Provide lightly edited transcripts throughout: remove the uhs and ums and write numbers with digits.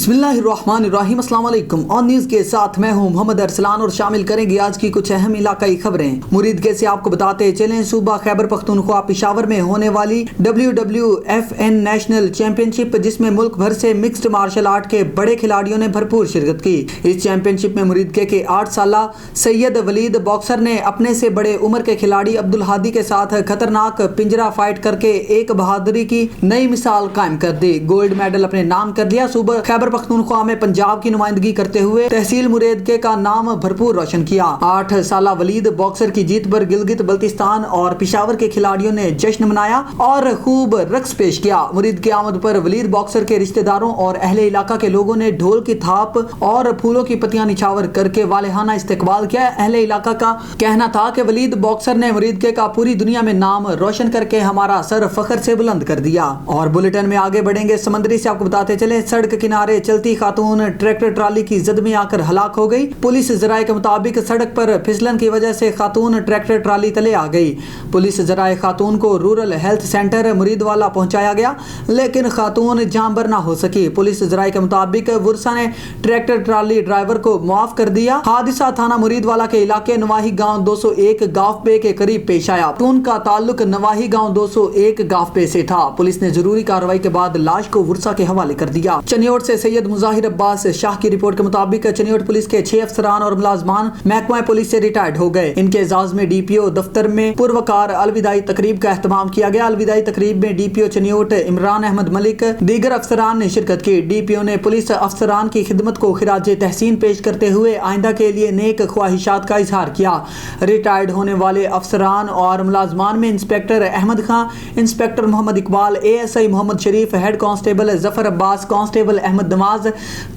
बिस्मिल्लाहिर्रहमानिर्रहीम। अस्सलाम वालेकुम। ऑन न्यूज के साथ मैं हूं मोहम्मद अरसलान और शामिल करेंगे आज की कुछ अहम इलाकाई खबरें। मुरीदके से आपको बताते चलें, सूबा खैबर पख्तूनख्वा पेशावर में होने वाली WWFN नेशनल चैंपियनशिप, जिसमें मुल्क भर से मिक्स्ड मार्शल आर्ट के बड़े खिलाड़ियों ने भरपूर शिरकत की। इस चैंपियनशिप में मुरीदके के 8 साला सैयद वलीद बॉक्सर ने अपने से बड़े उम्र के खिलाड़ी अब्दुल हादी के साथ खतरनाक पिंजरा फाइट करके एक बहादुरी की नई मिसाल कायम कर दी। गोल्ड मेडल अपने नाम कर लिया। सूबा खैबर पख्तूनख्वा में पंजाब की नुमाइंदगी करते हुए तहसील मुरीदके का नाम भरपूर रोशन किया। 8 साला वलीद बॉक्सर की जीत पर गिलगित बल्तिस्तान और पेशावर के खिलाड़ियों ने जश्न मनाया और खूब रक्स पेश किया। मुरीद की आमद पर वलीद बॉक्सर के रिश्तेदारों और अहले इलाका के लोगों ने ढोल की थाप और फूलों की पत्तियां निछावर करके वालेहाना इस्तकबाल किया। अहले इलाका का कहना था कि वलीद बॉक्सर ने मुरीदके का पूरी दुनिया में नाम रोशन करके हमारा सर फख्र से बुलंद कर दिया। और बुलेटिन में आगे बढ़ेंगे। समंदरी से आपको बताते चले, सड़क किनारे चलती खातून ट्रैक्टर ट्राली की जद में आकर हलाक हो गई। पुलिस जराये के मुताबिक सड़क पर फिसलन की वजह से खातून ट्रैक्टर ट्राली तले आ गई। पुलिस जराये खातून को रूरल हेल्थ सेंटर मुरीदवाला पहुंचाया गया, लेकिन खातून जांबर ना हो सकी। पुलिस जराये के मुताबिक वर्षा ने ट्रैक्टर ट्राली ड्राइवर को मुआफ कर दिया। हादसा थाना मुरीदवाला के इलाके नवाही गांव 201 गाफबे के करीब पेश आया। खातून का ताल्लुक नवाही गांव 201 गाफबे से था। पुलिस ने जरूरी कार्रवाई के बाद लाश को वर्षा के हवाले कर दिया। चनियोट से सैयद मुजाहिर अब्बास शाह की रिपोर्ट के मुताबिक चनियोट पुलिस के 6 अफसरान और मुलाजमान महकमा पुलिस से रिटायर्ड हो गए। इनके एजाज में DPO दफ्तर में पुरवकार अलविदाई तकरीब का एहतमाम किया गया। अलविदाई तकरीब में DPO चनियोट इमरान अहमद मलिक दीगर अफसरान ने शिरकत की। DPO ने पुलिस अफसरान की खिदमत को खिराज तहसीन पेश करते हुए आइंदा के लिए नेक ख्वाहिशात का इजहार किया। रिटायर्ड होने वाले अफसरान और मुलाजमान में inspector Ahmad Khan, inspector Mohammad Iqbal, ASI Mohammad Sharif, head constable Zafar Abbas, constable Ahmad Nawaz,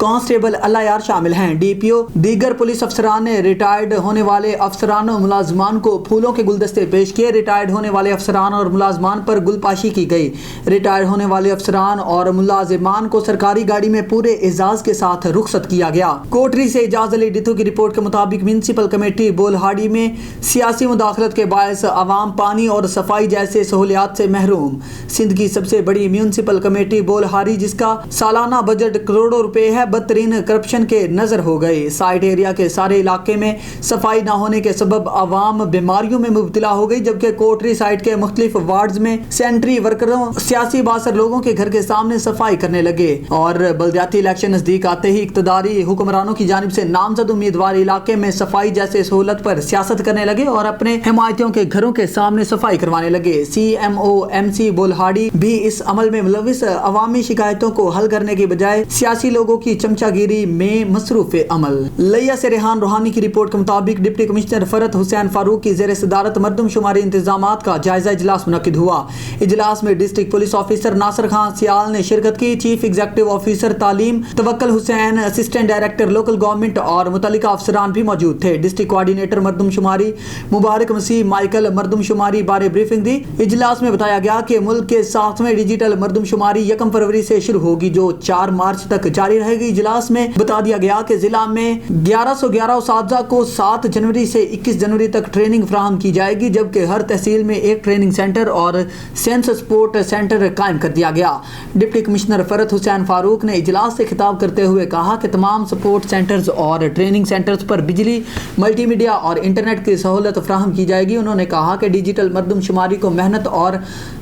constable Allah Yar शामिल हैं। DPO दीगर पुलिस अफसरान ने रिटायर्ड होने वाले अफसरान और मुलाजमान को फूलों के गुलदस्ते पेश किए। रिटायर्ड होने वाले अफसरान और मुलाजमान पर गुलपाशी की गई। रिटायर्ड होने वाले अफसरान और मुलाजिमान को सरकारी गाड़ी में पूरे एजाज के साथ रुखसत किया गया। कोटरी से एजाज अली डिथू की रिपोर्ट के मुताबिक म्युनिसिपल कमेटी बोलहाड़ी में सियासी मुदाखलत के बायस अवाम पानी और सफाई जैसे सहूलियात से महरूम। सिंध की सबसे बड़ी म्युनिसिपल कमेटी बोलहाड़ी, जिसका सालाना बजट करोड़ों रुपए है, बदतरीन करप्शन के नजर हो गए। साइट एरिया के सारे इलाके में सफाई न होने के सबब अवाम बीमारियों में मुब्तला हो गई, जबकि कोटरी साइट के मुख्तलिफ वार्ड्स में सैनिटरी वर्करों सियासी बासर लोगों के घर के सामने सफाई करने लगे। और बल्दियाती इलेक्शन नजदीक आते ही इक्तदारी हुक्मरानों की जानिब से नामजद उम्मीदवार इलाके में सफाई जैसे सहूलत पर सियासत करने लगे और अपने हिमायतियों के घरों के सामने सफाई करवाने लगे। CMO MC बोलहाड़ी भी इस अमल में मुलविस अवामी शिकायतों को हल करने की बजाय सियासी लोगों की चमचागिरी में मसरूफ अमल। लिया से रेहान रूहानी की रिपोर्ट के मुताबिक डिप्टी कमिश्नर फरत हुसैन फारूक की जेर सदारत मरदमशुमारी इंतजामात का जायजा इजलास मुनक्किद हुआ। इजलास में district police officer Nasir Khan Sial ने शिरकत की। चीफ एग्जीक्यूटिव ऑफिसर तालीम Tawakkal Hussain, assistant director local government और मुतल्लिका अफसरान भी मौजूद थे। डिस्ट्रिक्ट कोऑर्डिनेटर मरदमशुमारी मुबारक मसीह माइकल मरदमशुमारी बारे ब्रीफिंग दी। इजलास में बताया गया कि मुल्क के 7वें डिजिटल मरदमशुमारी 1 फरवरी से शुरू होगी, जो 4 मार्च तक जारी रहेगी। इजलास में बता दिया गया कि जिला में 1111 उसातिज़ा को 7 जनवरी से 21 जनवरी तक ट्रेनिंग फराहम की जाएगी, जबकि हर तहसील में एक ट्रेनिंग सेंटर और सेंस सपोर्ट सेंटर कायम कर दिया गया। डिप्टी कमिश्नर फरत हुसैन फारूक ने इजलास से खिताब करते हुए कहा कि तमाम सपोर्ट सेंटर्स और ट्रेनिंग सेंटर्स पर बिजली, मल्टीमीडिया और इंटरनेट की सहूलत फराहम की जाएगी। उन्होंने कहा कि डिजिटल मरदमशुमारी को मेहनत और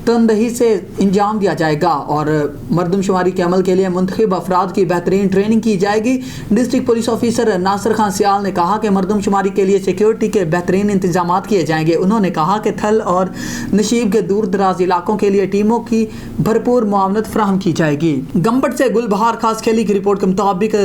तनदही से इंजाम दिया जाएगा और मरदमशुमारी के अमल के लिए मुंतखब अफराद की बेहतरीन ट्रेनिंग की जाएगी। District police officer Nasir Khan Sial ने कहा कि मरदमशुमारी के लिए सिक्योरिटी के बेहतरीन इंतजाम किए जाएंगे। उन्होंने कहा कि थल और नशीब के दूर दराज इलाकों के लिए टीमों की भरपूर मुआवनत फराहम की जाएगी। गंबट से गुलबहार खास खेली की रिपोर्ट के मुताबिक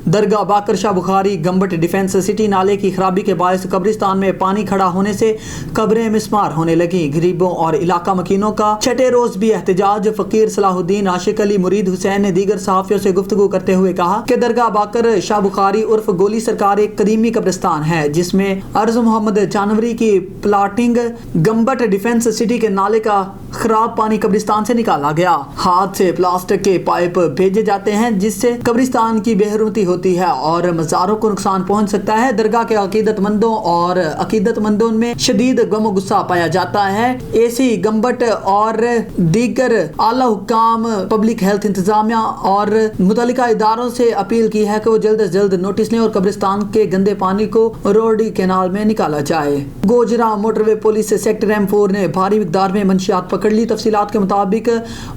दरगाह बाकर शाह बुखारी गंबट डिफेंस सिटी नाले की खराबी के बायस कब्रिस्तान में पानी खड़ा होने से कब्रें मिसमार होने लगी। गरीबों और इलाका मकीनों का छठे रोज भी एहतजाज। फकीर सलाहुद्दीन आशिक अली मुरीद हुसैन ने दीगर सहाफियों से गुफ्तगू करते हुए कहा कि दरगाह बाकर शाह बुखारी उर्फ गोली सरकार एक कदीमी कब्रिस्तान है, जिसमें अर्ज मोहम्मद जानवरी की प्लाटिंग गंबट डिफेंस सिटी के नाले का खराब पानी कब्रिस्तान से निकाला गया। हाथ से प्लास्टिक के पाइप भेजे जाते हैं जिससे कब्रिस्तान की बेहरमती होती है और मज़ारों को नुकसान पहुंच सकता है। दरगाह के अकीदतमंदों में शदीद गम और गुस्सा पाया जाता है। एसी गम्बट और दीगर आला हुक्काम पब्लिक हेल्थ इंतजामिया और मुतल्लिका इदारों से अपील की है कि वो जल्द से जल्द नोटिस लें और कब्रिस्तान के गंदे पानी को रोडी कैनाल में निकाला जाए। Gojra motorway police sector M4 ने भारी मिकदार में मंशियात पकड़ ली। तफसीलात के मुताबिक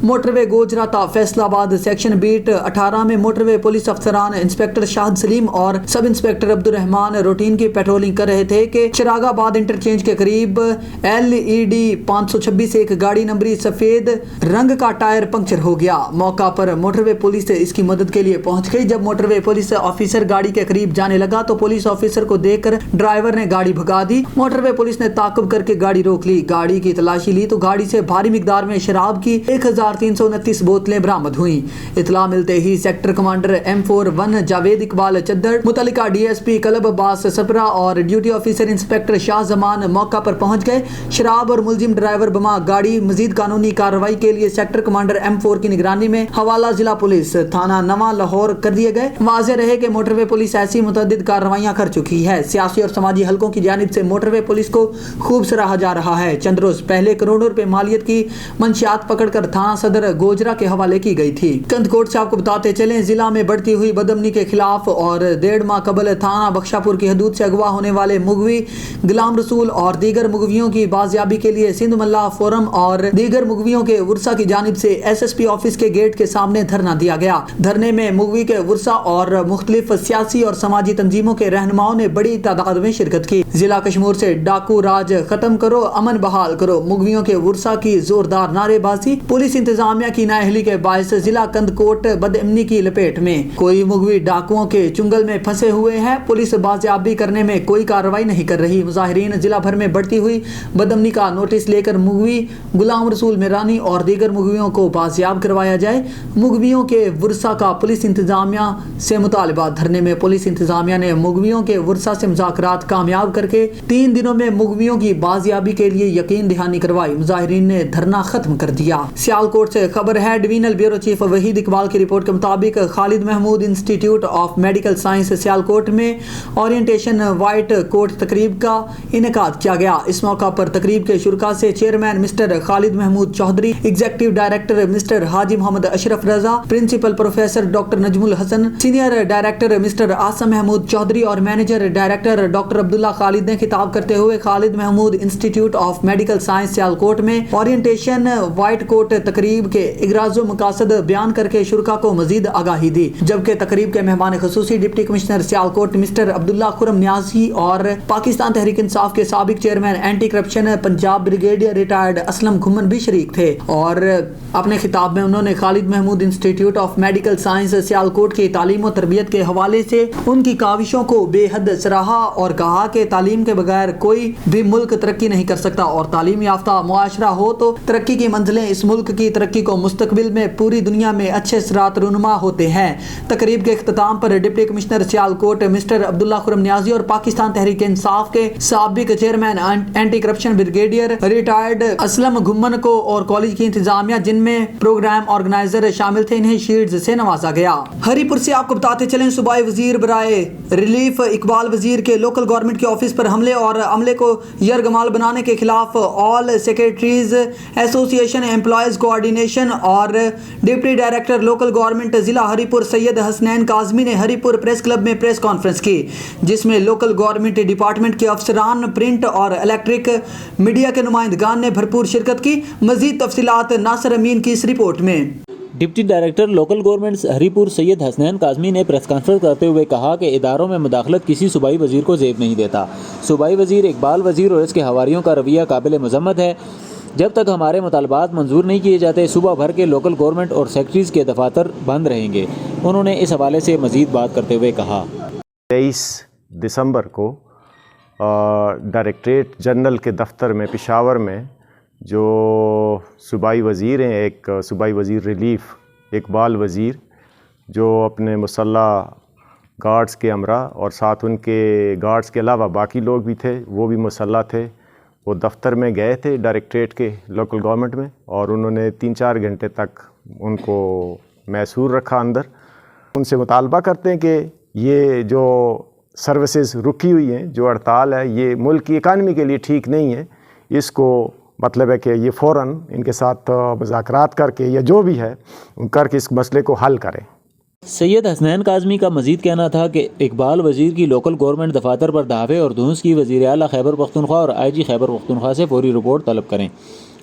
मोटरवे गोजरा ता फैसलाबाद सेक्शन बीट 18 में मोटरवे पुलिस अफसरान इंस्पेक्टर शाहिद सलीम और sub inspector Abdul Rehman routine की पेट्रोलिंग कर रहे थे कि चिरागाबाद इंटरचेंज के करीब LED 526 से एक गाड़ी नंबरी सफेद रंग का टायर पंक्चर हो गया। मौका पर मोटरवे पुलिस इसकी मदद के लिए पहुंच गई। जब मोटरवे पुलिस ऑफिसर गाड़ी के करीब जाने लगा तो पुलिस ऑफिसर को देखकर ड्राइवर ने गाड़ी भगा दी। मोटरवे पुलिस ने ताक़ुब करके गाड़ी रोक ली। गाड़ी की तलाशी ली तो गाड़ी से भारी मिकदार में शराब की 1329 बोतलें बरामद हुई। इतला मिलते ही sector commander M4 Javed Iqbal Chaddar, मुतल्लिका DSP कलब अब्बास सपरा और duty officer inspector Shah Zaman मौका पर पहुंच गए। शराब और मुलजिम ड्राइवर बमा गाड़ी मजीद कानूनी कार्रवाई के लिए सेक्टर कमांडर M4 की निगरानी में हवाला जिला पुलिस थाना नवा लाहौर कर दिए गए। वाज़ेह रहे कि मोटरवे पुलिस ऐसी मुतअद्दिद कार्रवाइयां कर चुकी है। सियासी और समाजी हलकों की जानिब से मोटरवे पुलिस को खूब सराहा जा रहा है। चंद रोज पहले करोड़ों रुपए मालियत की मंशियात पकड़कर थाना सदर गोजरा के हवाले की गई थी। कंदकोट से आपको बताते चले, जिला में बढ़ती हुई बदअमनी के खिलाफ और 1.5 माह कबल थाना बख्शापुर की हदूद से अगवा होने वाले मुगवी गुलाम रसूल और दीगर मुगवियों की बाजियाबी के लिए सिंध मल्ला फोरम और दीगर मुगवियों के वर्सा की जानिब से SSP ऑफिस के गेट के सामने धरना दिया गया। धरने में मुगवी के वर्सा और मुख्तलिफ सियासी और समाजी तंजीमों के रहनुमाओं ने बड़ी तादाद में शिरकत की। जिला कश्मीर से डाकू राज खत्म करो, अमन बहाल करो, मुगवियों के वर्सा की जोरदार नारेबाजी। पुलिस इंतजामिया की नाअहली के बायस जिला कंदकोट बदअमनी की लपेट में। कोई मुगवी डाकुओं के चुंगल में फंसे हुए हैं। पुलिस बाजियाबी करने में कोई कार्रवाई नहीं कर रही। मुजाहिरीन जिला भर में बढ़ती हुई बदअमनी का नोटिस लेकर मुगवी गुलाम रसूल मिरानी और दीगर मुगवियों को बाजियाब करवाया जाए। मुगवियों के वर्सा का पुलिस इंतजामिया से मुतालबा। धरने में पुलिस इंतजामिया ने मुगवियों के वर्सा से मुज़ाकरात कामयाब करके 3 दिनों में मुगवियों की बाजियाबी के लिए यकीन दहानी करवाई। मुजाहिरीन ने धरना खत्म कर दिया। सियालकोट से खबर है, divisional bureau chief Waheed Iqbal की रिपोर्ट के मुताबिक Khalid Mahmood institute of medical science Sialkot में ओरिएंटेशन व्हाइट कोट तकरीब का इनेकाद किया गया। इस मौका पर तकरीब के शुरका से chairman mister Khalid Mahmood Chaudhry, executive director mister Haji Mohammad Ashraf Raza, principal professor doctor Najmul Hasan, senior director mister Asim Mahmood Chaudhry और manager director doctor Abdullah Khalid ने खिताब करते हुए Khalid Mahmood institute of medical science Sialkot में ओरिएंटेशन व्हाइट कोट तकरीब के इगराजो मकासद बयान करके शुरका को मजीद आगाही दी। जबकि तकरीब के मेहमान खुसूसी deputy commissioner Sialkot mister Abdullah Khurram Niazi और पाकिस्तान तहरीक इंसाफ के साबिक chairman anti corruption Punjab brigadier retired Aslam Ghuman भी शरीक थे और अपने खिताब में उन्होंने Khalid Mahmood institute of medical science Sialkot की तालीम और तरबियत के हवाले से उनकी काविशों को बेहद सराहा और कहा कि तालीम के बगैर कोई भी मुल्क तरक्की नहीं कर सकता और तालीम याफ्ता मुआशरा हो तो तरक्की की मंजिलें इस मुल्क की तरक्की को मुस्तकबिल में पूरी दुनिया में अच्छे सिरात रुनुमा होते हैं। तकरीब के इख्तिताम पर deputy commissioner Sialkot mister Abdullah Khurram Niazi और पाकिस्तान तहरीक इंसाफ के साबिक chairman anti corruption brigadier retired Aslam घुमन को और कॉलेज की इंतजामिया जिनमें प्रोग्राम ऑर्गेनाइजर शामिल थे, इन्हें शील्ड से नवाजा गया। हरीपुर से आपको बताते चलें, सूबाई वजीर बराए रिलीफ इकबाल वजीर के लोकल गवर्नमेंट के ऑफिस पर हमले और अमले को यरगमाल बनाने के खिलाफ all secretaries association employees coordination और डिप्टी डायरेक्टर लोकल गवर्नमेंट जिला हरीपुर सैयद हसनैन काजमी ने हरीपुर प्रेस क्लब में प्रेस कॉन्फ्रेंस की, जिसमें लोकल गवर्नमेंट डिपार्टमेंट के अफसरान, प्रिंट और इलेक्ट्रिक मीडिया के नुमाइंदगान ने भरपूर शिरकत की। मजीद तफसीलात नासिर अमीन की इस रिपोर्ट में। Deputy director local government Haripur Syed Hasnain Kazmi ने प्रेस कॉन्फ्रेंस करते हुए कहा कि इदारों में मुदाखलत किसी सूबाई वजीर को जेब नहीं देता। सूबाई वजीर इकबाल वजीर और इसके हवारियों का रवैया काबिल मजम्मत है। जब तक हमारे मुतालबात मंजूर नहीं किए जाते, सूबा भर के लोकल गवर्नमेंट और सेक्रेटरीज के दफातर बंद रहेंगे। उन्होंने इस हवाले से मजीद बात करते हुए कहा, 23 दिसंबर को डायरेक्टरेट जनरल के दफ्तर में पेशावर में जो सूबाई वज़ीर हैं, एक सूबाई वज़ीर रिलीफ इकबाल वज़ीर जो अपने मुसल्ह गार्ड्स के अमरा और साथ उनके गार्ड्स के अलावा बाकी लोग भी थे, वो भी मुसल्ह थे, وہ دفتر میں گئے تھے ڈائریکٹریٹ کے لوکل گورنمنٹ میں، اور انہوں نے 3-4 گھنٹے تک ان کو محصور رکھا اندر۔ ان سے مطالبہ کرتے ہیں کہ یہ جو سروسز رکی ہوئی ہیں، جو ہڑتال ہے، یہ ملک کی اکانومی کے لیے ٹھیک نہیں ہے، اس کو مطلب ہے کہ یہ فوراً ان کے ساتھ مذاکرات کر کے یا جو بھی ہے کر کے اس مسئلے کو حل کریں۔ سید حسنین کاظمی کا مزید کہنا تھا کہ اقبال وزیر کی لوکل گورنمنٹ دفاتر پر دھاوے اور دھونس کی وزیر اعلیٰ خیبر پختونخوا اور آئی جی خیبر پختونخوا سے فوری رپورٹ طلب کریں۔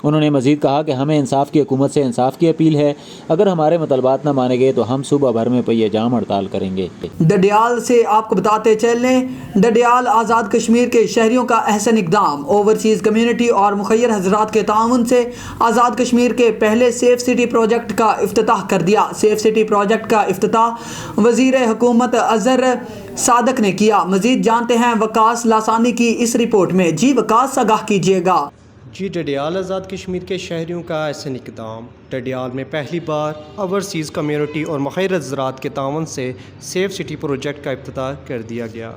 انہوں نے مزید کہا کہ ہمیں انصاف کی حکومت سے انصاف کی اپیل ہے، اگر ہمارے مطالبات نہ مانے گئے تو ہم صوبہ بھر میں پہیہ جام ہڑتال کریں گے۔ ڈڈیال سے آپ کو بتاتے چلیں، ڈڈیال آزاد کشمیر کے شہریوں کا احسن اقدام، اوورسیز کمیونٹی اور مخیر حضرات کے تعاون سے آزاد کشمیر کے پہلے سیف سٹی پروجیکٹ کا افتتاح کر دیا۔ سیف سٹی پروجیکٹ کا افتتاح وزیر حکومت اظہر صادق نے کیا۔ مزید جانتے ہیں وکاس لاسانی کی اس رپورٹ میں۔ جی وکاس، آگاہ کیجیے گا۔ جی ڈڈیال آزاد کشمیر کے شہریوں کا احسن اقدام۔ ڈڈیال میں پہلی بار اوورسیز کمیونٹی اور مخیر حضرات کے تعاون سے سیف سٹی پروجیکٹ کا افتتاح کر دیا گیا۔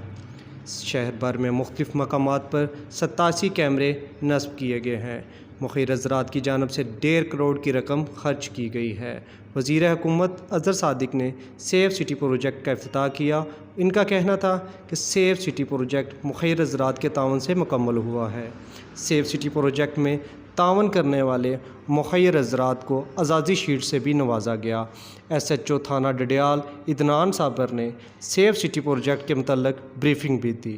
شہر بھر میں مختلف مقامات پر 87 کیمرے نصب کیے گئے ہیں۔ مخیر حضرات کی جانب سے 1.5 کروڑ کی رقم خرچ کی گئی ہے۔ وزیر حکومت اظہر صادق نے سیف سٹی پروجیکٹ کا افتتاح کیا۔ ان کا کہنا تھا کہ سیف سٹی پروجیکٹ مخیر حضرات کے تعاون سے مکمل ہوا ہے۔ سیف سٹی پروجیکٹ میں تعاون کرنے والے مخیر حضرات کو اعزازی شیٹ سے بھی نوازا گیا۔ ایس ایچ او تھانہ ڈڈیال عدنان صابر نے سیف سٹی پروجیکٹ کے متعلق بریفنگ بھی دی۔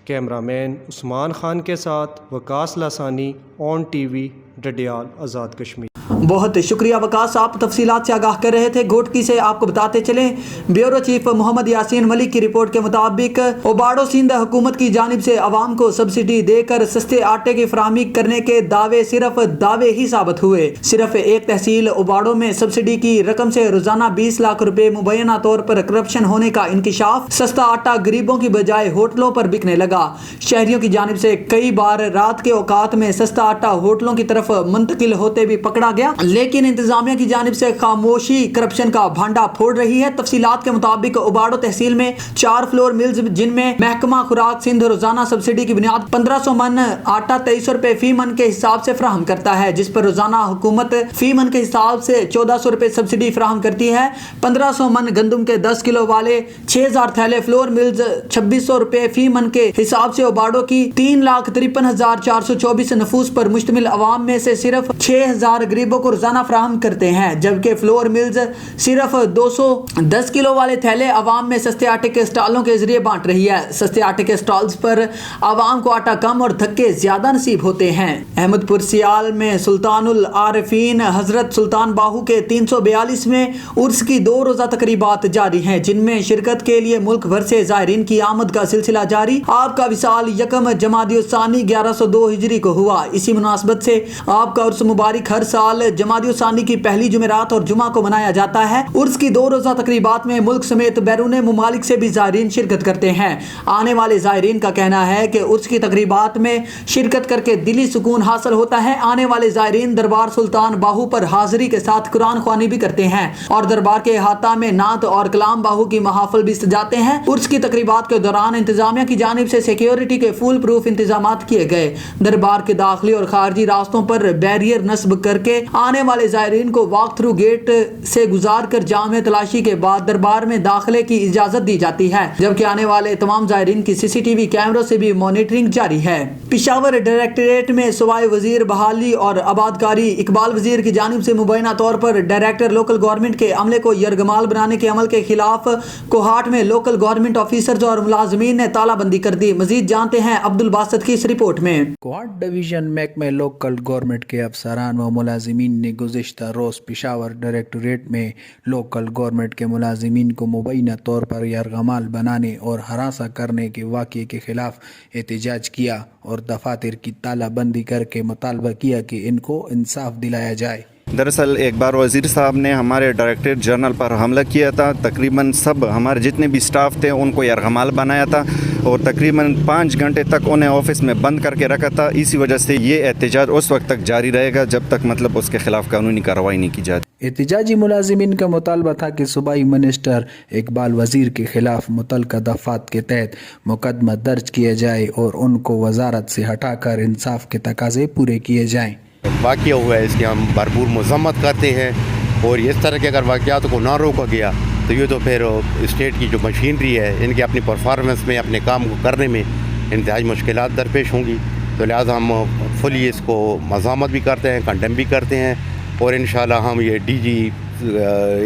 کیمرہ مین عثمان خان کے ساتھ وکاس لاسانی، on T V, Dadyal Azad Kashmir. بہت شکریہ وکاس، آپ تفصیلات سے آگاہ کر رہے تھے۔ گھوٹکی سے آپ کو بتاتے چلیں، بیورو چیف محمد یاسین ملک کی رپورٹ کے مطابق اوباڑو سندھ حکومت کی جانب سے عوام کو سبسڈی دے کر سستے آٹے کی فراہمی کرنے کے دعوے صرف دعوے ہی ثابت ہوئے۔ صرف ایک تحصیل اوباڑو میں سبسڈی کی رقم سے روزانہ 20 لاکھ روپے مبینہ طور پر کرپشن ہونے کا انکشاف۔ سستا آٹا غریبوں کی بجائے ہوٹلوں پر بکنے لگا۔ شہریوں کی جانب سے کئی بار رات کے اوقات میں سستا آٹا ہوٹلوں کی طرف منتقل ہوتے بھی پکڑا گیا، لیکن انتظامیہ کی جانب سے خاموشی کرپشن کا بھانڈا پھوڑ رہی ہے۔ تفصیلات کے مطابق اوباڑو تحصیل میں 4 فلور ملز، جن میں محکمہ خوراک سندھ روزانہ سبسڈی کی بنیاد 1500 من آٹا 2300 روپے فی من کے حساب سے فراہم کرتا ہے، جس پر روزانہ حکومت فی من کے حساب سے 1400 روپے سبسڈی فراہم کرتی ہے۔ 1500 من گندم کے 10 کلو والے 6000 تھیلے فلور ملز 2600 روپے فی من کے حساب سے اوباڑو کی 3,53,424 نفوس پر مشتمل عوام میں سے صرف 6000 غریبوں کو روزانہ فراہم کرتے ہیں، جبکہ فلور ملز صرف 210 کلو والے تھیلے عوام میں سستے آٹے کے اسٹالوں کے ذریعے بانٹ رہی ہے۔ سستے آٹے کے اسٹالز پر عوام کو آٹا کم اور دھکے زیادہ نصیب ہوتے ہیں۔ احمد پور سیال میں سلطان العارفین حضرت سلطان باہو کے 342ویں عرس کی 2 روزہ تقریبات جاری ہیں، جن میں شرکت کے لیے ملک بھر سے زائرین کی آمد کا سلسلہ جاری۔ آپ کا وصال 1 جمادی الثانی 1102 ہجری کو ہوا۔ اسی مناسبت سے آپ کا عرس مبارک ہر سال جمادی الثانی کی پہلی جمعرات اور جمعہ کو منایا جاتا ہے۔ عرس کی 2 روزہ تقریبات میں ملک سمیت بیرون ممالک سے بھی زائرین شرکت کرتے ہیں۔ آنے والے زائرین کا کہنا ہے کہ عرس کی تقریبات میں شرکت کر کے دلی سکون حاصل ہوتا ہے۔ آنے والے زائرین دربار سلطان باہو پر حاضری کے ساتھ قرآن خوانی بھی کرتے ہیں اور دربار کے احاطہ میں نعت اور کلام باہو کی محافل بھی سجاتے ہیں۔ عرس کی تقریبات کے دوران انتظامیہ کی جانب سے سیکیورٹی کے فول پروف انتظامات کیے گئے۔ دربار کے داخلی اور خارجی راستوں پر بیریئر نصب کر کے آنے والے زائرین کو واک تھرو گیٹ سے گزار کر جامع تلاشی کے بعد دربار میں داخلے کی اجازت دی جاتی ہے، جبکہ آنے والے تمام زائرین کی CCTV کیمروں سے بھی مانیٹرنگ جاری ہے۔ پشاور ڈائریکٹریٹ میں صوبائی وزیر بحالی اور آبادکاری اقبال وزیر کی جانب سے مبینہ طور پر ڈائریکٹر لوکل گورنمنٹ کے عملے کو یرغمال بنانے کے عمل کے خلاف کوہاٹ میں لوکل گورنمنٹ آفیسرز اور ملازمین نے تالہ بندی کر دی۔ مزید جانتے ہیں عبد الباسط کی اس رپورٹ میں۔ کوہاٹ ڈویژن محکمہ لوکل گورنمنٹ کے افسران و ملازمین نے گزشتہ روز پشاور ڈائریکٹوریٹ میں لوکل گورنمنٹ کے ملازمین کو مبینہ طور پر یرغمال بنانے اور ہراساں کرنے کے واقعے کے خلاف احتجاج کیا اور دفاتر کی تالہ بندی کر کے مطالبہ کیا کہ ان کو انصاف دلایا جائے۔ دراصل ایک بار وزیر صاحب نے ہمارے ڈائریکٹریٹ جنرل پر حملہ کیا تھا، تقریباً سب ہمارے جتنے بھی سٹاف تھے ان کو یرغمال بنایا تھا اور تقریباً 5 گھنٹے تک انہیں آفس میں بند کر کے رکھا تھا۔ اسی وجہ سے یہ احتجاج اس وقت تک جاری رہے گا جب تک اس کے خلاف قانونی کارروائی نہیں کی جاتی۔ एहतजाजी मुलाजिमीन का मुतालबा था कि सूबाई मिनिस्टर इकबाल वज़ीर के खिलाफ मुतल्लका दफ़ात के तहत मुकदमा दर्ज किया जाए और उनको वजारत से हटाकर इंसाफ के तकाजे पूरे किए जाएँ। वाक़या हुआ है इसकी हम भरपूर मज़म्मत करते हैं और इस तरह के अगर वाक़यात को ना रोका गया तो ये तो फिर स्टेट की जो मशीनरी है इनके अपनी परफॉर्मेंस में अपने काम को करने में इंतहाई मुश्किलात दरपेश होंगी। तो लिहाजा हम फुली इसको मज़ामत भी करते हैं, कंडेम भी करते हैं और इंशाल्लाह हम ये DG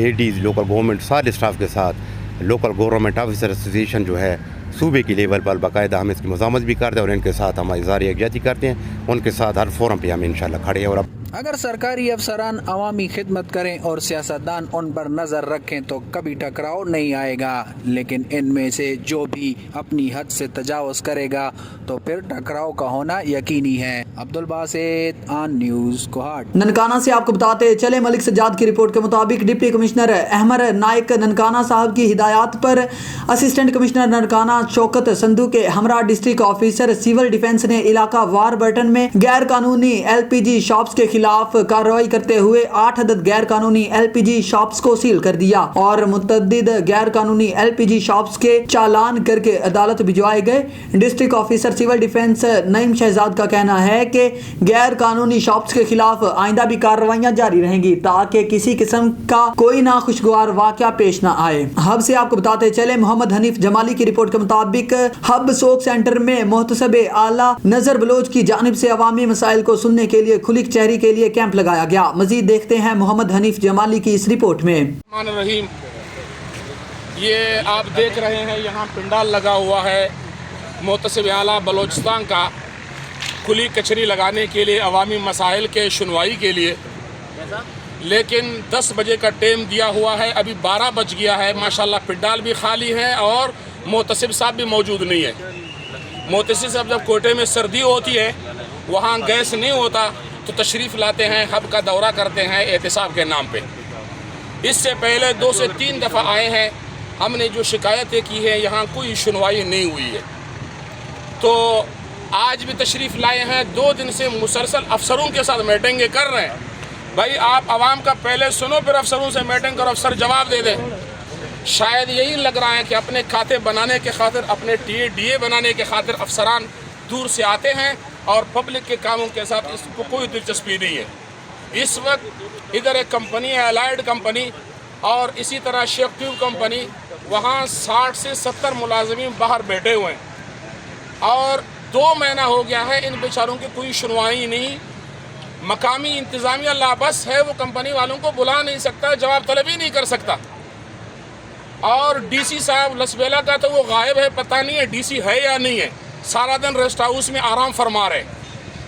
ADs लोकल गवर्नमेंट सारे स्टाफ के साथ लोकल गवर्नमेंट ऑफिसर एसोसिएशन जो है सूबे की लेवल पर बाकायदा हम इसकी मज़ामत भी करते हैं और इनके साथ हम इज़हार यकजहती करते हैं। उनके साथ हर फोरम पे हम इंशाल्लाह खड़े हैं। और अब अगर सरकारी अफसरान अवामी खिदमत करें और सियासतदान उन पर नज़र रखें तो कभी टकराव नहीं आएगा, लेकिन इनमें से जो भी अपनी हद से तजावुज़ करेगा तो फिर टकराव का होना यकीनी है। Abdul Basit on news Kohat. ननकाना से आपको बताते चले मलिक सज्जाद की रिपोर्ट के मुताबिक डिप्टी कमिश्नर अहमद नाइक ननकाना साहब की हिदायत पर असिस्टेंट कमिश्नर ननकाना शौकत संधू के हमरा डिस्ट्रिक्ट ऑफिसर सिविल डिफेंस ने इलाका वार बर्टन में गैर कानूनी LPG शॉप्स के खिलाफ कार्रवाई करते हुए 8 अदद गैर कानूनी LPG शॉप्स को सील कर दिया और मुतअद्दिद गैर कानूनी LPG शॉप्स के चालान करके अदालत भिजवाए गए। District officer civil defence Naeem Shahzad का कहना है कि गैर कानूनी शॉप्स के खिलाफ आइंदा भी कार्रवाइयां जारी रहेंगी ताकि किसी किस्म का कोई नाखुशगवार वाकया पेश न आए। हब से आपको बताते चले मोहम्मद हनीफ जमाली की रिपोर्ट के मुताबिक हब सोक सेंटर में मोहतसब आला नजर बलोच की जानिब से अवामी मसाइल को सुनने के लिए खुली कचहरी के लिए कैंप लगाया गया। मजीद देखते हैं मोहम्मद हनीफ जमाली की इस रिपोर्ट में। रहीम, ये आप देख रहे हैं यहाँ पिंडाल लगा हुआ है मोहतसिब आला बलोचिस्तान का खुली कचहरी लगाने के लिए अवामी मसाइल के सुनवाई के लिए, लेकिन 10 बजे का टाइम दिया हुआ है, अभी 12 बज गया है। माशाल्लाह पिंडाल भी खाली है और मोहतसिब साहब भी मौजूद नहीं है। मोहतसिब साहब जब कोटे में सर्दी होती है, वहाँ गैस नहीं होता तो तशरीफ़ लाते हैं, हब का दौरा करते हैं एहतिसाब के नाम पे। इससे पहले 2 से 3 दफ़ा आए हैं, हमने जो शिकायतें की है यहाँ कोई सुनवाई नहीं हुई है। तो आज भी तशरीफ़ लाए हैं, 2 दिन से मुसलसल अफसरों के साथ मीटिंगें कर रहे हैं। भाई आप आवाम का पहले सुनो फिर अफसरों से मीटिंग करो, अफसर जवाब दे दें। शायद यही लग रहा है कि अपने खाते बनाने के खातिर, अपने DA बनाने के खातिर अफसरान दूर से आते हैं और पब्लिक के कामों के साथ इसको कोई दिलचस्पी नहीं है। इस वक्त इधर एक कंपनी है अलाइड कंपनी और इसी तरह शेख ट्यूब कंपनी, वहाँ 60 से 70 मुलाजिमीन बाहर बैठे हुए हैं और 2 महीना हो गया है इन बेचारों की कोई सुनवाई नहीं। मकामी इंतज़ामिया लाबस है, वो कंपनी वालों को बुला नहीं सकता, जवाब तलब ही नहीं कर सकता। और DC साहब लसबेला का तो वो गायब है, पता नहीं है DC है या नहीं है, सारा दिन रेस्ट हाउस में आराम फरमा रहे।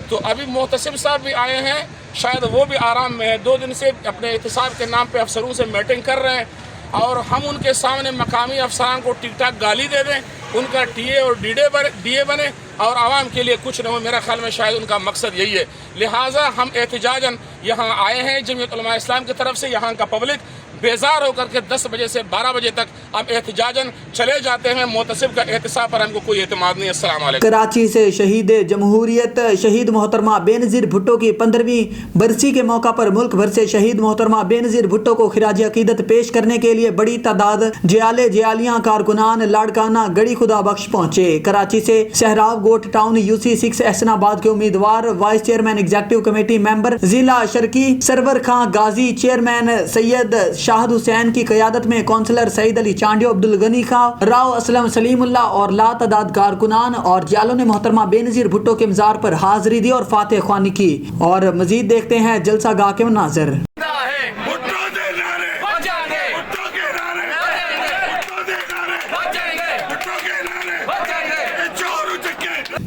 तो अभी मोहतसिब साहब भी आए हैं, शायद वो भी आराम में है। 2 दिन से अपने एहतिसाब के नाम पे अफसरों से मीटिंग कर रहे हैं और हम उनके सामने मकामी अफसरान को ठीक ठाक गाली दे दें, उनका TA और DA बने और आवाम के लिए कुछ न हो। मेरा ख्याल में शायद उनका मकसद यही है। लिहाजा हम एहतिजाजन यहाँ आए हैं जमीयत उलमा इस्लाम की तरफ से। यहाँ का पब्लिक बेजार होकर के 10 बजे से 12 बजे तक हम एहतिजाजन चले जाते हैं। मोहतसिब का एहतिसाब पर हमको कोई एतमाद नहीं है। अस्सलाम वालेकुम। कराची से शहीद जमहूरियत शहीद मोहतरमा बेनज़ीर भुट्टो की 15वीं बरसी के मौका पर मुल्क भर से शहीद मोहतरमा बेनज़ीर भुट्टो को खिराज अकीदत पेश करने के लिए बड़ी तादाद जियालियाँ कारकुनान लाड़काना गड़ी खुदा बख्श पहुँचे। कराची से सहराव गोट टाउन UC6 एहसनाबाद के उम्मीदवार vice chairman executive committee member जिला शर्की सरवर खां गाजी, चेयरमैन सैयद शाहिद हुसैन की क़यादत में कौंसलर सईद अली चांडियो, अब्दुल गनी खां, राव असलम सलीमुल्लाह और लातादाद कारकुनान और जालों ने मोहतरमा बेनज़ीर भुट्टो के मज़ार पर हाज़री दी और फातह ख्वानी की। और मज़ीद देखते हैं जलसा गाह के मनाज़र।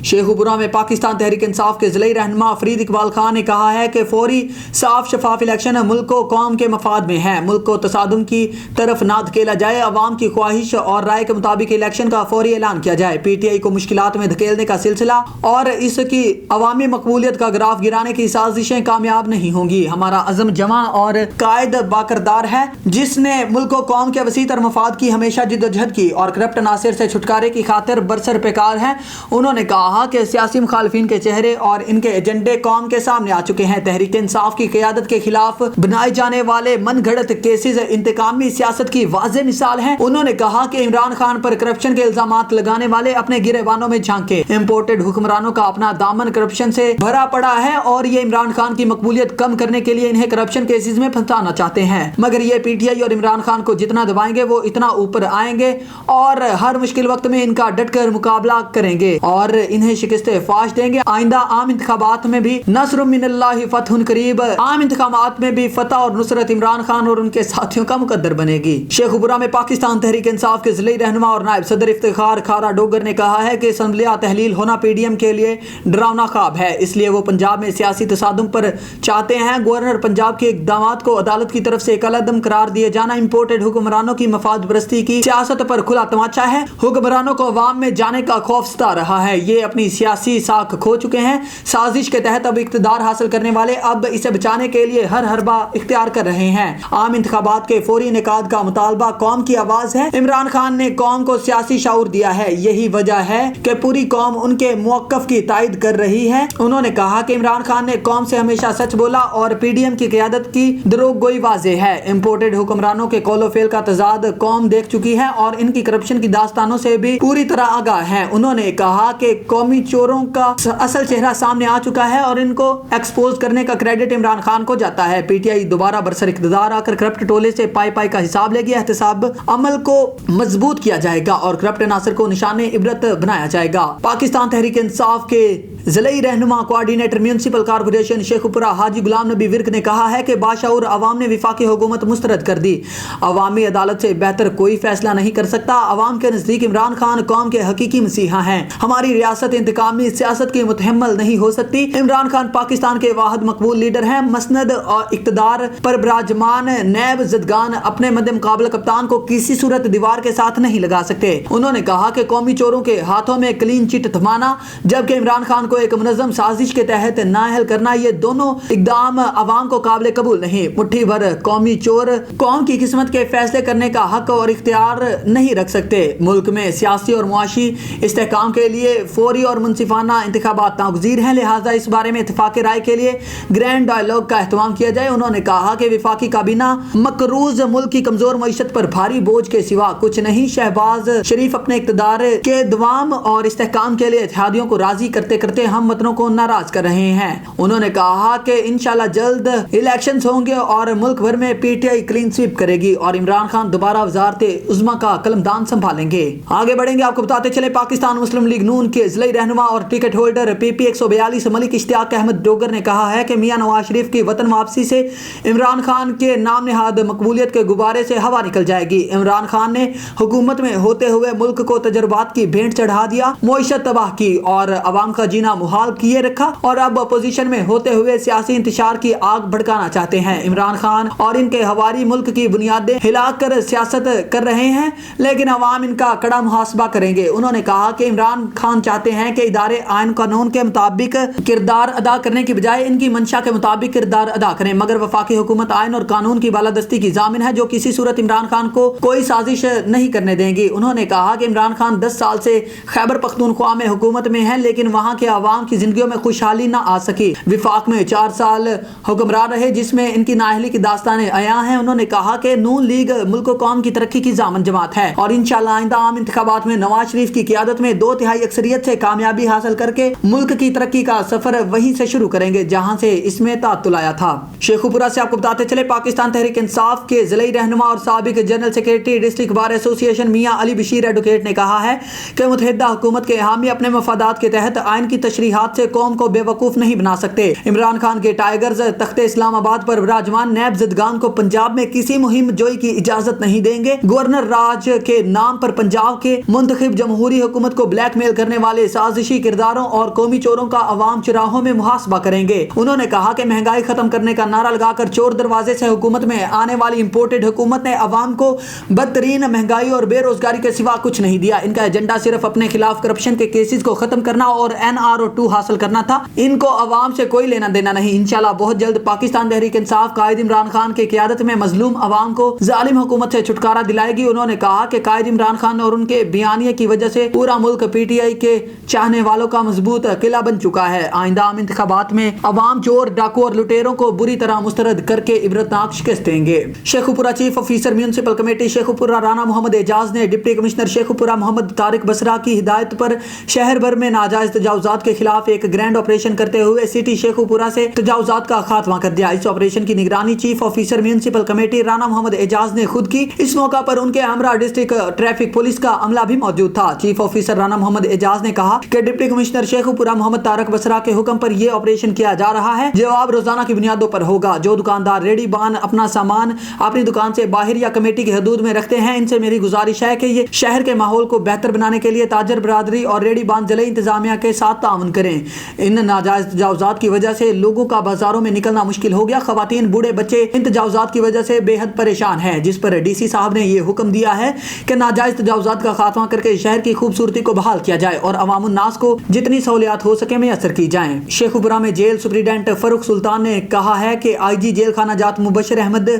शेखुपुरा में पाकिस्तान तहरीक इंसाफ के ज़िले रहनुमा फरीद इकबाल खान ने कहा है कि फौरी साफ शफाफ इलेक्शन मुल्क को कौम के मफाद में है। मुल्क को तसादुम की तरफ ना धकेला जाए, अवाम की ख्वाहिश और राय के मुताबिक इलेक्शन का फौरी ऐलान किया जाए। PTI को मुश्किलात में धकेलने का सिलसिला और इसकी अवामी मकबूलियत का ग्राफ गिराने की साजिशें कामयाब नहीं होंगी। हमारा अज़म जमा और कायद बाकरदार है, जिसने मुल्क को कौम के वसीतर मफाद की हमेशा जिद्दोजहद की और करप्ट अनासिर से छुटकारे की खातिर बरसर पेकार है। उन्होंने कहा کہا کہ سیاسی مخالفین کے چہرے اور ان کے ایجنڈے قوم کے سامنے آ چکے ہیں. تحریک انصاف کی قیادت کے خلاف بنائے جانے والے من گھڑت کیسز انتقامی سیاست کی واضح مثال ہیں. انہوں نے کہا کہ عمران خان پر کرپشن کے الزامات لگانے والے اپنے گریبانوں میں جھانکے. امپورٹڈ حکمرانوں کا اپنا دامن کرپشن سے بھرا پڑا ہے اور یہ عمران خان کی مقبولیت کم کرنے کے لیے انہیں کرپشن کیسز میں پھنسانا چاہتے ہیں. مگر یہ پی ٹی آئی اور عمران خان کو جتنا دبائیں گے وہ اتنا اوپر آئیں گے اور ہر مشکل وقت میں ان کا ڈٹ کر مقابلہ کریں گے اور انہیں شکست فاش دیں گے. آئندہ عام انتخابات میں بھی نصر من اللہ فتح قریب. عام انتخابات میں بھی فتح اور نصرت عمران خان اور ان کے ساتھیوں کا مقدر بنے گی. شیخ پورہ میں پاکستان تحریک انصاف کے ضلعی رہنما اور نائب صدر افتخار کھارا ڈوگر نے کہا ہے کہ اسمبلیہ تحلیل ہونا پی ڈی ایم کے لیے ڈراونا خواب ہے، اس لیے وہ پنجاب میں سیاسی تصادم پر چاہتے ہیں. گورنر پنجاب کے اقدامات کو عدالت کی طرف سے کالعدم قرار دیے جانا امپورٹڈ حکمرانوں کی مفاد پرستی کی سیاست پر کھلا تماچا ہے. حکمرانوں کو عوام میں جانے کا خوف ستا رہا ہے. یہ اپنی سیاسی ساکھ کھو چکے ہیں. سازش کے تحت اب اقتدار حاصل کرنے والے اب اسے بچانے کے لیے ہر حربہ اختیار کر رہے ہیں. عام انتخابات کے فوری انعقاد کا مطالبہ قوم کی آواز ہے. عمران خان نے قوم کو سیاسی شعور دیا ہے، یہی وجہ ہے کہ پوری قوم ان کے موقف کی تائید کر رہی ہے. انہوں نے کہا کہ عمران خان نے قوم سے ہمیشہ سچ بولا اور پی ڈی ایم کی قیادت کی دروغ گوئی واضح ہے. امپورٹڈ حکمرانوں کے قول و فعل کا تضاد قوم دیکھ چکی ہے اور ان کی کرپشن کی داستانوں سے بھی پوری طرح آگاہ ہے. انہوں نے کہا کہ قومی چوروں کا اصل چہرہ سامنے آ چکا ہے اور ان کو ایکسپوز کرنے کا کریڈٹ عمران خان کو جاتا ہے. پی ٹی آئی دوبارہ برسر اقتدار آ کر کرپٹ ٹولے سے پائی پائی کا حساب لے گی. احتساب عمل کو مضبوط کیا جائے گا اور کرپٹ عناصر کو نشان عبرت بنایا جائے گا. پاکستان تحریک انصاف کے ضلعی رہنما کوآرڈینیٹر میونسپل کارپوریشن شیخ پورہ حاجی غلام نبی ورک نے کہا ہے کہ باشعور عوام نے وفاقی حکومت مسترد کر دی. عوامی عدالت سے بہتر کوئی فیصلہ نہیں کر سکتا. عوام کے نزدیک عمران خان قوم کے حقیقی مسیحا ہیں. ہماری ریاست انتقامی سیاست کی متحمل نہیں ہو سکتی. عمران خان پاکستان کے واحد مقبول لیڈر ہیں. مسند اور اقتدار پر براجمان نیب زدگان اپنے مد مقابل کپتان کو کسی صورت دیوار کے ساتھ نہیں لگا سکتے. انہوں نے کہا کہ قومی چوروں کے ہاتھوں میں کلین چٹ تھمانا جبکہ عمران خان کو ایک منظم سازش کے تحت نااہل کرنا، یہ دونوں اقدام عوام کو قابل قبول نہیں. مٹھی بھر قومی چور قوم کی قسمت کے فیصلے کرنے کا حق اور اختیار نہیں رکھ سکتے. ملک میں سیاسی اور معاشی استحکام کے لیے فوری اور منصفانہ انتخابات ناگزیر ہیں، لہٰذا اس بارے میں اتفاق رائے کے لیے گرینڈ ڈائیلاگ کا اہتمام کیا جائے. انہوں نے کہا کہ وفاقی کابینہ مقروض ملک کی کمزور معیشت پر بھاری بوجھ کے سوا کچھ نہیں. شہباز شریف اپنے اقتدار کے دوام اور استحکام کے لیے اتحادیوں کو راضی کرتے کرتے ہم وطنوں کو ناراض کر رہے ہیں. انہوں نے کہا کہ انشاءاللہ جلد الیکشنز ہوں گے اور ملک بھر میں P T I clean sweep کرے گی اور عمران خان دوبارہ وزارت عظمیٰ کا قلمدان سنبھالیں گے. آگے بڑھیں گے. آپ کو بتاتے چلے پاکستان مسلم لیگ نون کے ضلعی رہنما اور ٹکٹ ہولڈر پی پی 142 ملک اشتیاق احمد ڈوگر نے کہا ہے کہ میاں نواز شریف کی وطن واپسی سے عمران خان کے نام نہاد مقبولیت کے غبارے سے ہوا نکل جائے گی. عمران خان نے حکومت میں ہوتے ہوئے ملک کو تجربات کی بھینٹ چڑھا دیا، معیشت تباہ کی اور عوام کا جینا محال کیے رکھا اور اب اپوزیشن میں ہوتے ہوئے سیاسی انتشار کی آگ بھڑکانا چاہتے ہیں. عمران خان اور ان کے ہواری ملک کی بنیادیں ہلا کر سیاست کر رہے ہیں لیکن عوام ان کا کڑا محاسبہ کریں گے. انہوں نے کہا کہ عمران خان چاہتے ہیں کہ ادارے آئین قانون کے مطابق کردار ادا کرنے کی بجائے ان کی منشا کے مطابق کردار ادا کریں، مگر وفاقی حکومت آئین اور قانون کی بالادستی کی ضامن ہے جو کسی صورت عمران خان کو کوئی سازش نہیں کرنے دیں گی. انہوں نے کہا کہ عمران خان 10 سال سے خیبر پختونخوا میں حکومت میں ہیں لیکن وہاں کے عوام کی زندگیوں میں خوشحالی نہ آ سکی. وفاق میں 4 سال حکمران رہے جس میں ان کی نااہلی کی داستانیں عیاں ہیں. انہوں نے کہا کہ نون لیگ ملک و قوم کی ترقی کی ضامن جماعت ہے اور انشاءاللہ آئندہ عام انتخابات میں نواز شریف کی قیادت میں 2/3 اکثریت سے کامیابی حاصل کر کے ملک کی ترقی کا سفر وہیں سے شروع کریں گے جہاں سے اس میں تعطل آیا تھا. شیخ پورہ سے آپ کو بتاتے چلے پاکستان تحریک انصاف کے ضلعی رہنما اور سابق جنرل سیکریٹری ڈسٹرکٹ بار ایسوسی ایشن میاں علی بشیر ایڈوکیٹ نے کہا ہے کہ متحدہ حکومت کے حامی اپنے مفادات کے تحت آئین کی تشریحات سے قوم کو بے وقوف نہیں بنا سکتے. عمران خان کے ٹائیگرز تخت اسلام آباد پر براجمان نیب زدگان کو پنجاب میں کسی مہم جوئی کی اجازت نہیں دیں گے. گورنر راج کے نام پر پنجاب کے منتخب جمہوری حکومت کو بلیک میل کرنے والے سازشی کرداروں اور قومی چوروں کا عوام چراہوں میں محاسبہ کریں گے. انہوں نے کہا کہ مہنگائی ختم کرنے کا نعرہ لگا کر چور دروازے سے حکومت میں آنے والی امپورٹڈ حکومت نے عوام کو بدترین مہنگائی اور بے روزگاری کے سوا کچھ نہیں دیا. ان کا ایجنڈا صرف اپنے خلاف کرپشن کے کیسز کو ختم کرنا اور این آر और 2 हासिल करना था। इनको अवाम से कोई लेना देना नहीं। इंशाल्लाह बहुत जल्द पाकिस्तान तहरीक इंसाफ कायद इमरान खान की क़यादत में मजलूम अवाम को जालिम हुकूमत से छुटकारा दिलाएगी। उन्होंने कहा कि कायद इमरान खान और उनके बयानिए की वजह से पूरा मुल्क PTI के चाहने वालों का मजबूत किला बन चुका है। आइंदा आम इंतखाबात में अवाम चोर, डाकू और लुटेरों को बुरी तरह मुस्तरद करके इबरतनाक शिकस्त देंगे। Sheikhupura chief officer municipal committee Sheikhupura Rana Muhammad Ejaz ने डिप्टी कमिश्नर शेखुपुरा मोहम्मद तारिक बसरा की हिदायत पर शहर भर में नाजायज तजावुजात के खिलाफ एक ग्रैंड ऑपरेशन करते हुए सिटी शेखुपुरा से तजावुजात का खात्मा कर दिया। इस ऑपरेशन की निगरानी chief officer municipal committee Rana Muhammad Ejaz ने खुद की। इस मौका पर उनके हमरा डिस्ट्रिक्ट ट्रैफिक पुलिस का अमला भी मौजूद था। चीफ ऑफिसर राना मोहम्मद एजाज ने कहा कि डिप्टी कमिश्नर शेखुपुरा मोहम्मद तारिक बसरा के हुक्म पर यह ऑपरेशन किया जा रहा है। जवाब रोजाना की बुनियादों पर होगा। जो दुकानदार रेडी बान अपना सामान अपनी दुकान से बाहर या कमेटी की हदूद में रखते हैं, इनसे मेरी गुजारिश है कि ये शहर के माहौल को बेहतर बनाने के लिए ताजर बरादरी और रेडी बान जिले इंतजामिया के साथ ताउन करें। इन नाजायज तजावुजात की वजह से लोगों का बाजारों में निकलना मुश्किल हो गया। खवातीन, बूढ़े बच्चे इन तजावुजात की वजह से बेहद परेशान हैं, जिस पर DC साहब ने यह हुक्म दिया है कि नाजायज तजावुजात का खात्मा करके शहर की खूबसूरती को बहाल किया जाए और अवामुन नास को जितनी सहूलियात हो सके मैसर की जाएं। शेखुपुरा में जेल सुप्रीडेंट फरूख सुल्तान ने कहा है कि IG जेल खाना जात मुबशर अहमद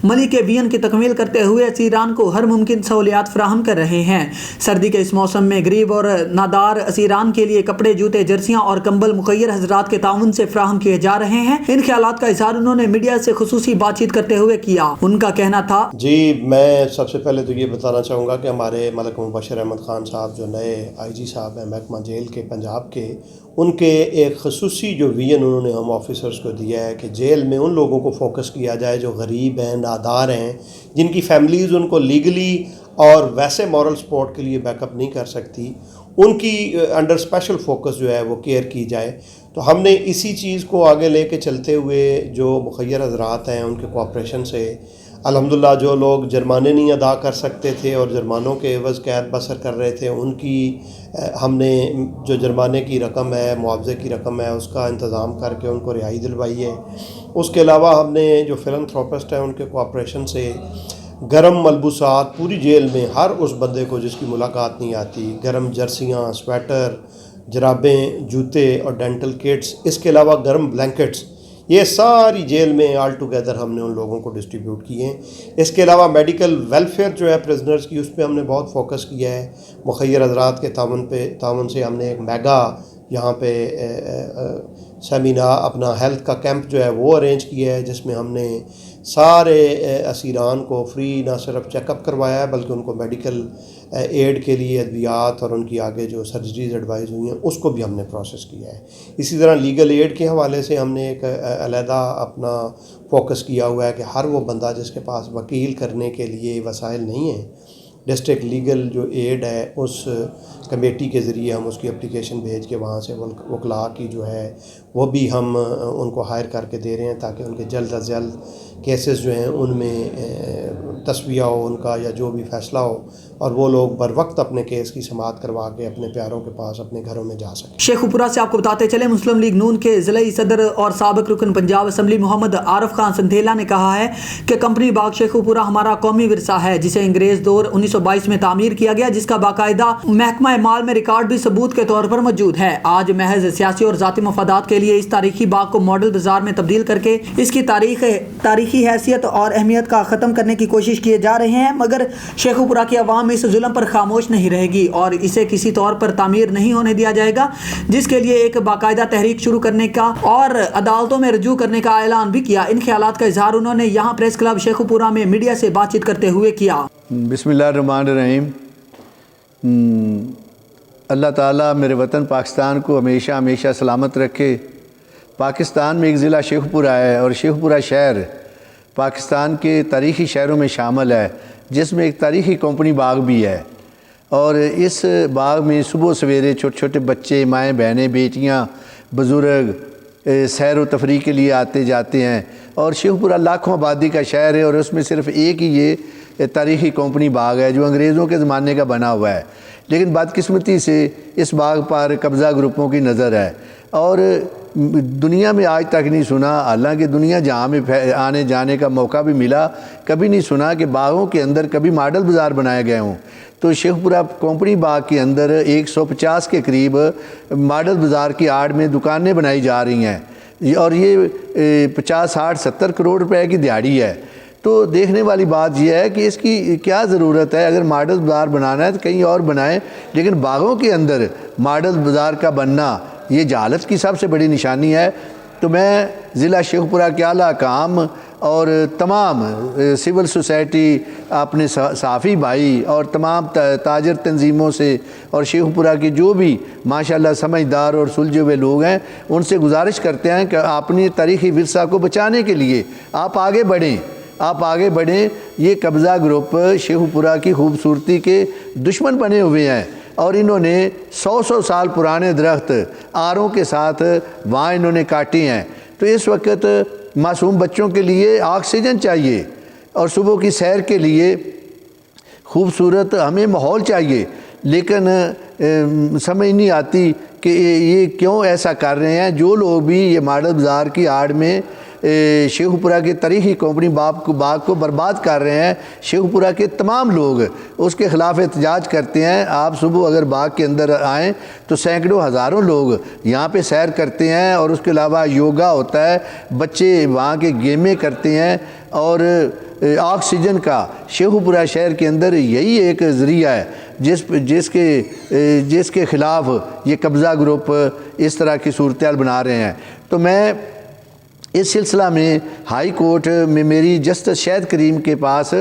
मलिक के वियन की तकमील करते हुए असीरान को हर मुमकिन सहूलियात फराहम कर रहे हैं। सर्दी के इस मौसम में गरीब और नादार असीरान के लिए कपड़े, जूते, जर्सियां और कंबल मुखय्यर हजरात के ताउन से फराहम किए जा रहे हैं। इन ख्यालात का इजहार उन्होंने मीडिया से खुसूसी बातचीत करते हुए किया। उनका कहना था, जी मैं सबसे पहले तो ये बताना चाहूँगा कि हमारे मलिक मुबशर अहमद खान साहब जो नए IG साहब हैं महकमा जेल के पंजाब के, उनके एक खसूसी जो विजन उन्होंने हम ऑफिसर्स को दिया है कि जेल में उन लोगों को फोकस किया जाए जो गरीब हैं, नादार हैं, जिनकी फैमिलीज़ उनको लीगली और वैसे मॉरल सपोर्ट के लिए बैकअप नहीं कर सकती, उनकी अंडर स्पेशल फोकस जो है वो केयर की जाए। तो हमने इसी चीज़ को आगे लेके चलते हुए जो मुखय्यर हज़रात हैं उनके कोऑपरेशन से अल्हम्दुलिल्लाह जो लोग जुर्माने नहीं अदा कर सकते थे और जुर्मानों के एवज़ कैद बसर कर रहे थे, उनकी हमने जो जुर्माने की रकम है, मुआवजे की रकम है, उसका इंतज़ाम करके उनको रिहाई दिलवाई है। उसके अलावा हमने जो फिलंथ्रोपिस्ट हैं उनके कोऑपरेशन से गरम मलबूसात पूरी जेल में हर उस बंदे को जिसकी मुलाकात नहीं आती, गरम जर्सियाँ, स्वेटर, जराबें, जूते और डेंटल किट्स, इसके अलावा गरम ब्लैंकेट्स, ये सारी जेल में ऑल टुगेदर हमने उन लोगों को डिस्ट्रीब्यूट किए हैं। इसके अलावा मेडिकल वेलफेयर जो है प्रिजनर्स की, उस पर हमने बहुत फोकस किया है। मुखय्यर हज़रात के तावन से हमने एक मेगा यहाँ पे सेमिनार अपना हेल्थ का कैंप जो है वो अरेंज किया है, जिसमें हमने सारे असीरान को फ्री ना सिर्फ चेकअप करवाया है बल्कि उनको मेडिकल एड के लिए अद्वियात और उनकी आगे जो सर्जरीज एडवाइस हुई हैं उसको भी हमने प्रोसेस किया है। इसी तरह लीगल एड के हवाले से हमने एक अलहदा अपना फोकस किया हुआ है कि हर वो बंदा जिसके पास वकील करने के लिए वसाइल नहीं है, डिस्ट्रिक्ट लीगल जो एड है उस कमेटी के ज़रिए हम उसकी एप्लीकेशन भेज के वहाँ से वकला की जो है वो भी हम उनको हायर करके दे रहे हैं ताकि उनके जल्द अज जल्द केसेस जो हैं उनमें तस्वीया हो उनका या जो भी फ़ैसला हो और वो लोग बर वक्त अपने केस की समाअत करवा के अपने प्यारों के पास अपने घरों में जा सकें। शेखुपुरा से आपको बताते चले, मुस्लिम लीग नून के ज़िलाई सदर और साबिक रुकन पंजाब असम्बली मोहम्मद आरिफ खान संथेला ने कहा है कि कंपनी बाग शेखुपुरा हमारा कौमी विरसा है जिसे अंग्रेज़ दौर 1922 में तामीर किया गया, जिसका बाकायदा महकमा माल में रिकॉर्ड भी सबूत के तौर पर मौजूद है। आज महज सियासी और ज़ाती मफादात के लिए इस तारीखी बाग को मॉडल बाजार में तब्दील करके इसकी तारीखी हैसियत और अहमियत का ख़त्म करने की कोशिश किए जा रहे हैं, मगर शेखुपुरा की आवाम इस जुल्म पर खामोश नहीं रहेगी और इसे किसी तौर पर तामीर नहीं होने दिया जाएगा, जिसके लिए एक बाकायदा तहरीक शुरू करने का और अदालतों में रजू करने का ऐलान भी किया। इन ख्यालात का इजहार उन्होंने यहाँ प्रेस क्लब शेखुपुरा में मीडिया से बातचीत करते हुए किया। बिस्मिल्लाहिर्रहमानिर्रहीम। अल्लाह ताला मेरे वतन पाकिस्तान को हमेशा हमेशा सलामत रखे। पाकिस्तान में एक ज़िला शेखुपुरा है और शेखुपुरा शहर पाकिस्तान के तारीख़ी शहरों में शामिल है, जिसमें एक तारीख़ी कंपनी बाग भी है और इस बाग में सुबह सवेरे छोटे छोटे बच्चे, माएँ, बहनें, बेटियाँ, बुज़ुर्ग सैर व तफरीह के लिए आते जाते हैं और शेखुपुरा लाखों आबादी का शहर है और उसमें सिर्फ एक ही ये तारीख़ी कंपनी बाग है जो अंग्रेज़ों के ज़माने का बना हुआ है। लेकिन बदकिस्मती से इस बाग पर कब्ज़ा ग्रुपों की नज़र है और दुनिया में आज तक नहीं सुना, हालांकि दुनिया जहाँ में आने जाने का मौका भी मिला, कभी नहीं सुना कि बागों के अंदर कभी मॉडल बाज़ार बनाए गए हों। تو شیخ پورہ کمپنی باغ کے اندر 150 کے قریب ماڈل بازار کی آڑ میں دکانیں بنائی جا رہی ہیں اور یہ 50 60 70 کروڑ روپے کی دیہڑی ہے۔ تو دیکھنے والی بات یہ ہے کہ اس کی کیا ضرورت ہے؟ اگر ماڈل بازار بنانا ہے تو کہیں اور بنائیں، لیکن باغوں کے اندر ماڈل بازار کا بننا یہ جہالت کی سب سے بڑی نشانی ہے۔ تو میں ضلع شیخ پورہ کے اعلیٰ حکام اور تمام سول سوسائٹی، اپنے صحافی بھائی اور تمام تاجر تنظیموں سے اور شیخ پورہ کے جو بھی ماشاءاللہ سمجھدار اور سلجھے ہوئے لوگ ہیں ان سے گزارش کرتے ہیں کہ اپنی تاریخی ورثہ کو بچانے کے لیے آپ آگے بڑھیں۔ یہ قبضہ گروپ شیخ پورہ کی خوبصورتی کے دشمن بنے ہوئے ہیں اور انہوں نے 100 سال پرانے درخت آروں کے ساتھ وہاں انہوں نے کاٹے ہیں۔ تو اس وقت معصوم بچوں کے لیے آکسیجن چاہیے اور صبح کی سیر کے لیے خوبصورت ہمیں ماحول چاہیے، لیکن سمجھ نہیں آتی کہ یہ کیوں ایسا کر رہے ہیں۔ جو لوگ بھی یہ ماڈل بازار کی آڑ میں شیخ پورہ کے تاریخی کمپنی باغ کو برباد کر رہے ہیں، شیخ پورہ کے تمام لوگ اس کے خلاف احتجاج کرتے ہیں۔ آپ صبح اگر باغ کے اندر آئیں تو سینکڑوں ہزاروں لوگ یہاں پہ سیر کرتے ہیں اور اس کے علاوہ یوگا ہوتا ہے، بچے وہاں کے گیمیں کرتے ہیں اور آکسیجن کا شیخ پورہ شہر کے اندر یہی ایک ذریعہ ہے جس کے خلاف یہ قبضہ گروپ اس طرح کی صورتحال بنا رہے ہیں۔ تو میں اس سلسلہ میں ہائی کورٹ میں میری جسٹس شہد کریم کے پاس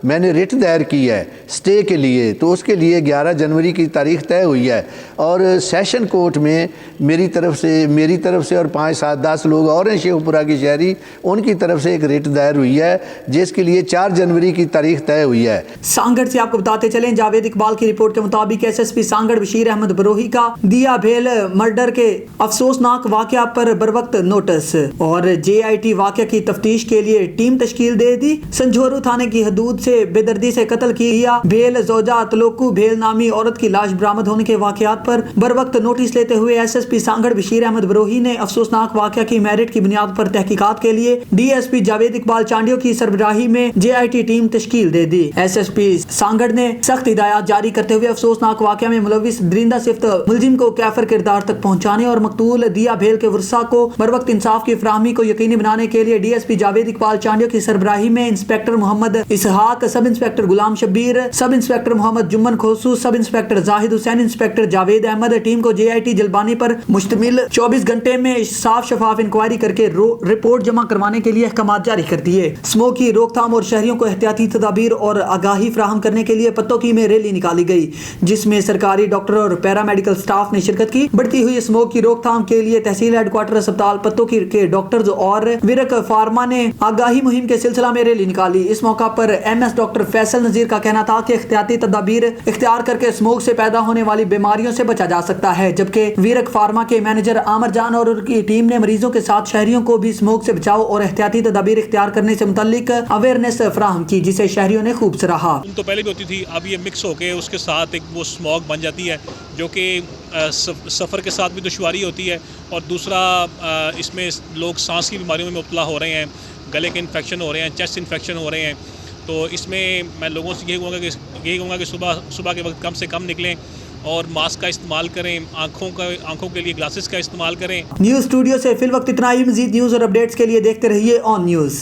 میں نے رٹ دائر کی ہے سٹے کے لیے، تو اس کے لیے 11 جنوری کی تاریخ طے ہوئی ہے اور سیشن کورٹ میں میری طرف سے اور 5 7 10 لوگ اور ہیں شیخ پورہ کی شہری، ان کی طرف سے ایک رٹ دائر ہوئی ہے جس کے لیے 4 جنوری کی تاریخ طے ہوئی ہے۔ سانگڑ سے آپ کو بتاتے چلیں، جاوید اقبال کی رپورٹ کے مطابق SSP سانگڑ بشیر احمد بروہی کا دیا بھیل مرڈر کے افسوسناک واقعہ پر بروقت نوٹس اور JIT واقعہ کی تفتیش کے لیے ٹیم تشکیل دے دی۔ سنجھورو تھانے کی حدود سے بے دردی سے قتل کیا بھیل زوجہ تلوکو بھیل نامی عورت کی لاش برآمد ہونے کے واقعات پر بروقت نوٹس لیتے ہوئے SSP سانگڑ بشیر احمد بروہی نے افسوسناک واقعہ کی میرٹ کی بنیاد پر تحقیقات کے لیے DSP جاوید اقبال چانڈیو کی سربراہی میں JIT ٹیم تشکیل دے دی۔ SSP سانگڑ نے سخت ہدایات جاری کرتے ہوئے افسوسناک واقعہ میں ملوث درندہ صفت ملزم کو کیفر کردار تک پہنچانے اور مقتول دیا بھیل کے ورثاء کو بروقت انصاف کی فراہمی کو یقینی بنانے کے لیے DSP جاوید اقبال چانڈیو کی سربراہی میں انسپیکٹر محمد اسحاق، سب انسپیکٹر غلام شبیر، سب انسپیکٹر محمد جمن کھوسو، سب انسپیکٹر زاہد حسین، انسپیکٹر جاوید احمد ٹیم کو JIT جلبانی پر مشتمل 24 گھنٹے میں صاف شفاف انکوائری کر کے رپورٹ جمع کروانے کے لیے احکامات جاری کر دیے۔ اسموک کی روک تھام اور شہریوں کو احتیاطی تدابیر اور آگاہی فراہم کرنے کے لیے پتوکی میں ریلی نکالی گئی جس میں سرکاری ڈاکٹر اور پیرا میڈیکل سٹاف نے شرکت کی۔ بڑھتی ہوئی اسموک کی روک تھام کے لیے تحصیل ہیڈ کوارٹر اسپتال پتوکی کے ڈاکٹرز اور ورک فارما نے آگاہی مہم کے سلسلہ میں ریلی نکالی۔ اس موقع پر MS ڈاکٹر فیصل نذیر کا کہنا تھا کہ احتیاطی تدابیر اختیار کر کے اسموک سے پیدا ہونے والی بیماریوں سے بچا جا سکتا ہے، جبکہ ویرک فارما کے مینیجر عامر جان اور ان کی ٹیم نے مریضوں کے ساتھ شہریوں کو بھی اسموک سے بچاؤ اور احتیاطی تدابیر اختیار کرنے سے متعلق اویئرنیس فراہم کی، جسے شہریوں نے خوب سراہا۔ تو پہلے بھی ہوتی تھی، اب یہ مکس ہو کے اس کے ساتھ ایک وہ اسموک بن جاتی ہے جو کہ سفر کے ساتھ بھی دشواری ہوتی ہے، اور دوسرا اس میں لوگ سانس کی بیماریوں میں مبتلا ہو رہے ہیں، گلے کے انفیکشن ہو رہے ہیں، چیسٹ انفیکشن ہو رہے ہیں۔ تو اس میں میں لوگوں سے یہی کہوں گا کہ صبح کے وقت کم سے کم نکلیں اور ماسک کا استعمال کریں، آنکھوں کے لیے گلاسز کا استعمال کریں۔ نیوز اسٹوڈیو سے فی الوقت اتنا ہی۔ مزید نیوز اور اپڈیٹس کے لیے دیکھتے رہیے آن نیوز۔